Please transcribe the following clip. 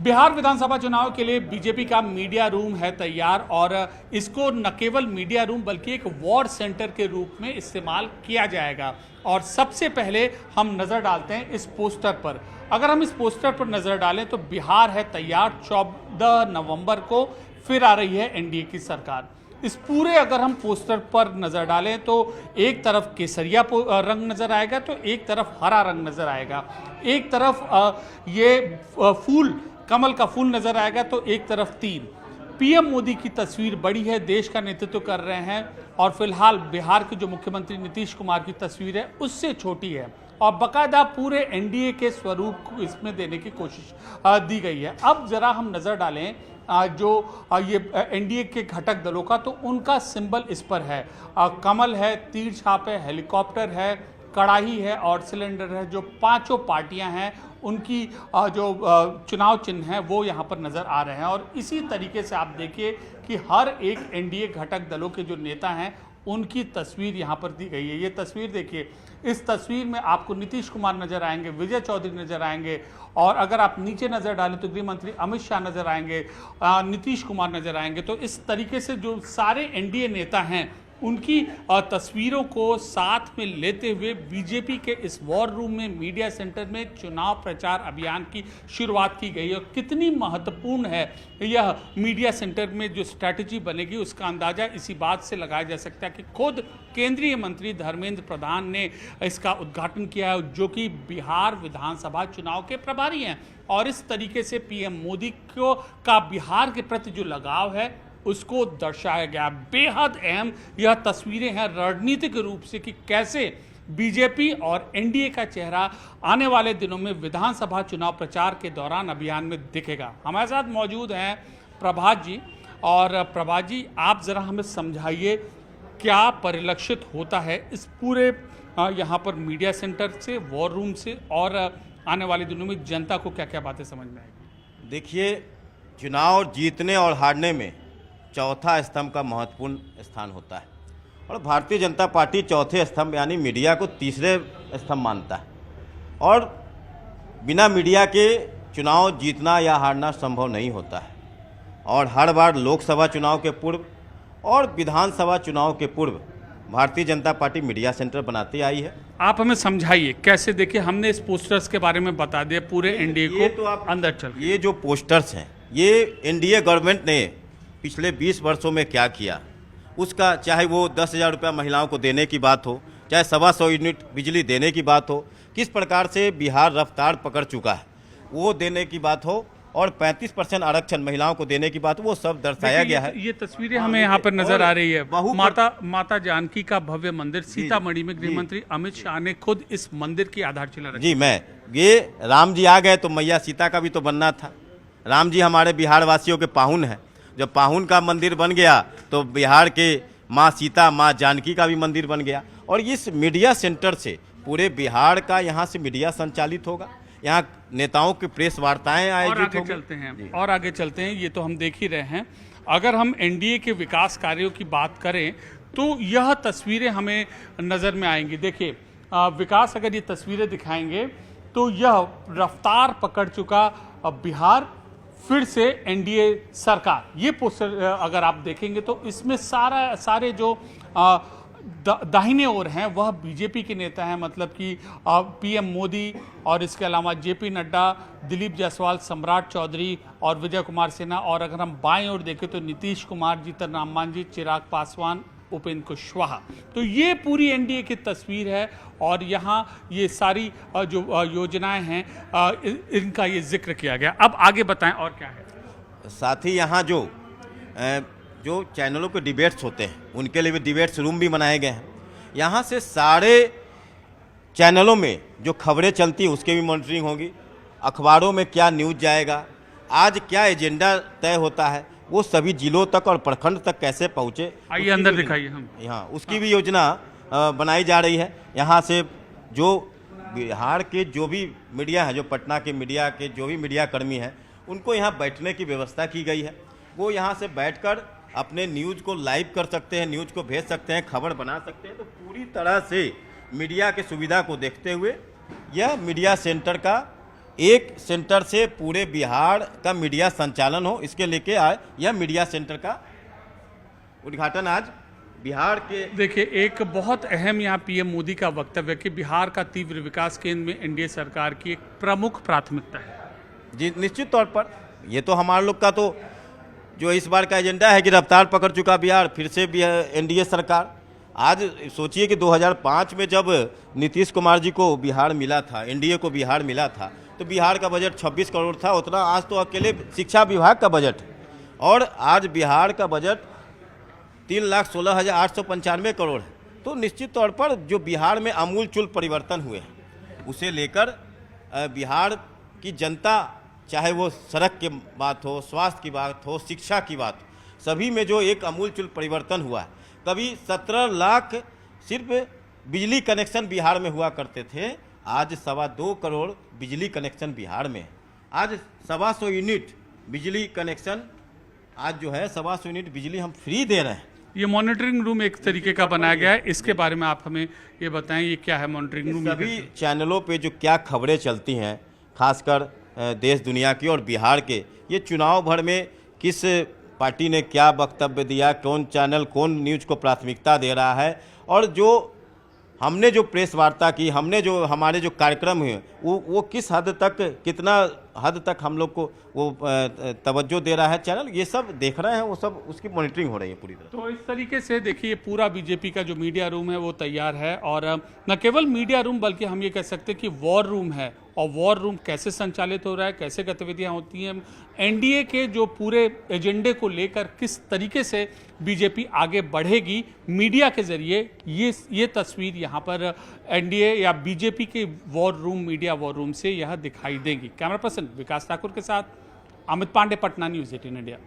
बिहार विधानसभा चुनाव के लिए बीजेपी का मीडिया रूम है तैयार और इसको न केवल मीडिया रूम बल्कि एक वॉर सेंटर के रूप में इस्तेमाल किया जाएगा। और सबसे पहले हम नज़र डालते हैं इस पोस्टर पर। अगर हम इस पोस्टर पर नज़र डालें तो बिहार है तैयार, 14 नवंबर को फिर आ रही है एनडीए की सरकार। इस पूरे अगर हम पोस्टर पर नज़र डालें तो एक तरफ केसरिया रंग नज़र आएगा तो एक तरफ हरा रंग नज़र आएगा, एक तरफ ये फूल कमल का फूल नज़र आएगा तो एक तरफ तीर। पीएम मोदी की तस्वीर बड़ी है, देश का नेतृत्व कर रहे हैं और फिलहाल बिहार के जो मुख्यमंत्री नीतीश कुमार की तस्वीर है उससे छोटी है और बाकायदा पूरे एनडीए के स्वरूप को इसमें देने की कोशिश दी गई है। अब जरा हम नज़र डालें जो ये एनडीए के घटक दलों का, तो उनका सिंबल इस पर है, कमल है, तीर छाप है, हेलीकॉप्टर है, कड़ाही है और सिलेंडर है। जो पांचों पार्टियां हैं उनकी जो चुनाव चिन्ह है वो यहाँ पर नज़र आ रहे हैं। और इसी तरीके से आप देखिए कि हर एक एनडीए घटक दलों के जो नेता हैं उनकी तस्वीर यहाँ पर दी गई है। ये तस्वीर देखिए, इस तस्वीर में आपको नीतीश कुमार नजर आएंगे, विजय चौधरी नजर आएंगे और अगर आप नीचे नजर डालें तो गृह मंत्री अमित शाह नजर आएंगे, नीतीश कुमार नजर आएंगे। तो इस तरीके से जो सारे एनडीए नेता हैं उनकी तस्वीरों को साथ में लेते हुए बीजेपी के इस वॉर रूम में, मीडिया सेंटर में चुनाव प्रचार अभियान की शुरुआत की गई है। और कितनी महत्वपूर्ण है यह मीडिया सेंटर में जो स्ट्रैटेजी बनेगी उसका अंदाजा इसी बात से लगाया जा सकता है कि खुद केंद्रीय मंत्री धर्मेंद्र प्रधान ने इसका उद्घाटन किया है, जो कि बिहार विधानसभा चुनाव के प्रभारी हैं। और इस तरीके से पीएम मोदी का बिहार के प्रति जो लगाव है उसको दर्शाया गया। बेहद अहम यह तस्वीरें हैं रणनीतिक रूप से कि कैसे बीजेपी और एनडीए का चेहरा आने वाले दिनों में विधानसभा चुनाव प्रचार के दौरान अभियान में दिखेगा। हमारे साथ मौजूद हैं प्रभात जी। और प्रभात जी, आप ज़रा हमें समझाइए क्या परिलक्षित होता है इस पूरे यहाँ पर मीडिया सेंटर से, वॉर रूम से, और आने वाले दिनों में जनता को क्या क्या बातें समझ में आएगी? देखिए, चुनाव जीतने और हारने में चौथा स्तंभ का महत्वपूर्ण स्थान होता है और भारतीय जनता पार्टी चौथे स्तंभ यानी मीडिया को तीसरे स्तंभ मानता है। और बिना मीडिया के चुनाव जीतना या हारना संभव नहीं होता है। और हर बार लोकसभा चुनाव के पूर्व और विधानसभा चुनाव के पूर्व Bharatiya Janata party media centre बनाती आई है। आप हमें समझाइए कैसे। देखिए, हमने इस पोस्टर्स के बारे में बता दिया पूरे एनडीए को, तो आप अंदर चल, ये जो पोस्टर्स हैं ये एनडीए गवर्नमेंट ने पिछले 20 वर्षों में क्या किया उसका, चाहे वो 10,000 रुपया महिलाओं को देने की बात हो, चाहे 125 यूनिट बिजली देने की बात हो, किस प्रकार से बिहार रफ्तार पकड़ चुका है वो देने की बात हो, और 35% आरक्षण महिलाओं को देने की बात, वो सब दर्शाया गया है। ये तस्वीरें हमें यहाँ पर नजर आ रही है। माता जानकी का भव्य मंदिर सीतामढ़ी में गृह मंत्री अमित शाह ने खुद इस मंदिर की आधारशिला रखी। जी, ये राम जी आ गए तो मैया सीता का भी तो बनना था। राम जी हमारे बिहार वासियों के पाहुन हैं। जब पाहुन का मंदिर बन गया तो बिहार के माँ सीता, माँ जानकी का भी मंदिर बन गया। और इस मीडिया सेंटर से पूरे बिहार का यहाँ से मीडिया संचालित होगा, यहाँ नेताओं की प्रेस वार्ताएं आयोजित होंगी। और आगे चलते हैं, ये तो हम देख ही रहे हैं। अगर हम एनडीए के विकास कार्यों की बात करें तो यह तस्वीरें हमें नज़र में आएंगी। देखिए, विकास अगर ये तस्वीरें दिखाएंगे तो यह रफ्तार पकड़ चुका बिहार, फिर से एनडीए सरकार। ये पोस्टर अगर आप देखेंगे तो इसमें सारे जो दाहिने ओर हैं वह बीजेपी के नेता हैं, मतलब कि पीएम मोदी और इसके अलावा जेपी नड्डा, दिलीप जायसवाल, सम्राट चौधरी और विजय कुमार सिन्हा। और अगर हम बाएं ओर देखें तो नीतीश कुमार, जीतन राम मांझी, चिराग पासवान, उपेंद्र कुशवाहा। तो ये पूरी एनडीए की तस्वीर है और यहाँ ये सारी जो योजनाएं हैं इनका ये जिक्र किया गया। अब आगे बताएं और क्या है। साथ ही यहाँ जो चैनलों के डिबेट्स होते हैं उनके लिए भी डिबेट्स रूम भी बनाए गए हैं। यहाँ से सारे चैनलों में जो खबरें चलती हैं उसके भी मॉनिटरिंग होगी, अखबारों में क्या न्यूज़ जाएगा, आज क्या एजेंडा तय होता है, वो सभी जिलों तक और प्रखंड तक कैसे पहुँचे, आइए अंदर दिखाइए हम। यहाँ उसकी भी योजना बनाई जा रही है। यहाँ से जो बिहार के जो भी मीडिया है, जो पटना के मीडिया के जो भी मीडिया कर्मी हैं, उनको यहाँ बैठने की व्यवस्था की गई है। वो यहाँ से बैठकर अपने न्यूज़ को लाइव कर सकते हैं, न्यूज़ को भेज सकते हैं, खबर बना सकते हैं। तो पूरी तरह से मीडिया की सुविधा को देखते हुए यह मीडिया सेंटर का एक सेंटर से पूरे बिहार का मीडिया संचालन हो, इसके लेके आए यह मीडिया सेंटर का उद्घाटन आज बिहार के। देखिए, एक बहुत अहम यहाँ पीएम मोदी का वक्तव्य कि बिहार का तीव्र विकास केंद्र में एनडीए सरकार की एक प्रमुख प्राथमिकता है। जी निश्चित तौर पर ये तो हमारे लोग का तो जो इस बार का एजेंडा है कि रफ्तार पकड़ चुका बिहार, फिर से भी एनडीए सरकार। आज सोचिए कि 2005 में जब नीतीश कुमार जी को बिहार मिला था, एनडीए को बिहार मिला था, तो बिहार का बजट 26 करोड़ था। उतना आज तो अकेले शिक्षा विभाग का बजट, और आज बिहार का बजट 3,16,895 करोड़ है। तो निश्चित तौर पर जो बिहार में आमूलचूल परिवर्तन हुए हैं उसे लेकर बिहार की जनता, चाहे वो सड़क की बात हो, स्वास्थ्य की बात हो, शिक्षा की बात हो, सभी में जो एक आमूलचूल परिवर्तन हुआ है। कभी 17 लाख सिर्फ बिजली कनेक्शन बिहार में हुआ करते थे, आज 2.25 करोड़ बिजली कनेक्शन बिहार में। आज 125 यूनिट बिजली कनेक्शन, आज जो है 125 यूनिट बिजली हम फ्री दे रहे हैं। ये मॉनिटरिंग रूम एक तरीके का बनाया गया है, इसके बारे में आप हमें ये बताएं, ये क्या है मॉनिटरिंग रूम? सभी चैनलों पे जो क्या खबरें चलती हैं, खासकर देश दुनिया की और बिहार के, ये चुनाव भर में किस पार्टी ने क्या वक्तव्य दिया, कौन चैनल कौन न्यूज़ को प्राथमिकता दे रहा है, और जो हमने जो प्रेस वार्ता की, हमने जो हमारे जो कार्यक्रम हुए वो किस हद तक, कितना हद तक हम लोग को वो तवज्जो दे रहा है चैनल, ये सब देख रहे हैं, वो सब उसकी मॉनिटरिंग हो रही है पूरी तरह। तो इस तरीके से देखिए, पूरा बीजेपी का जो मीडिया रूम है वो तैयार है, और न केवल मीडिया रूम बल्कि हम ये कह सकते हैं कि वॉर रूम है। और वॉर रूम कैसे संचालित हो रहा है, कैसे गतिविधियां होती हैं, एनडीए के जो पूरे एजेंडे को लेकर किस तरीके से बीजेपी आगे बढ़ेगी मीडिया के जरिए, ये तस्वीर यहाँ पर एनडीए या बीजेपी के war room, media war room से यह दिखाई देगी। कैमरा पर्सन विकास ठाकुर के साथ अमित पांडे, पटना, न्यूज़ 18 इंडिया।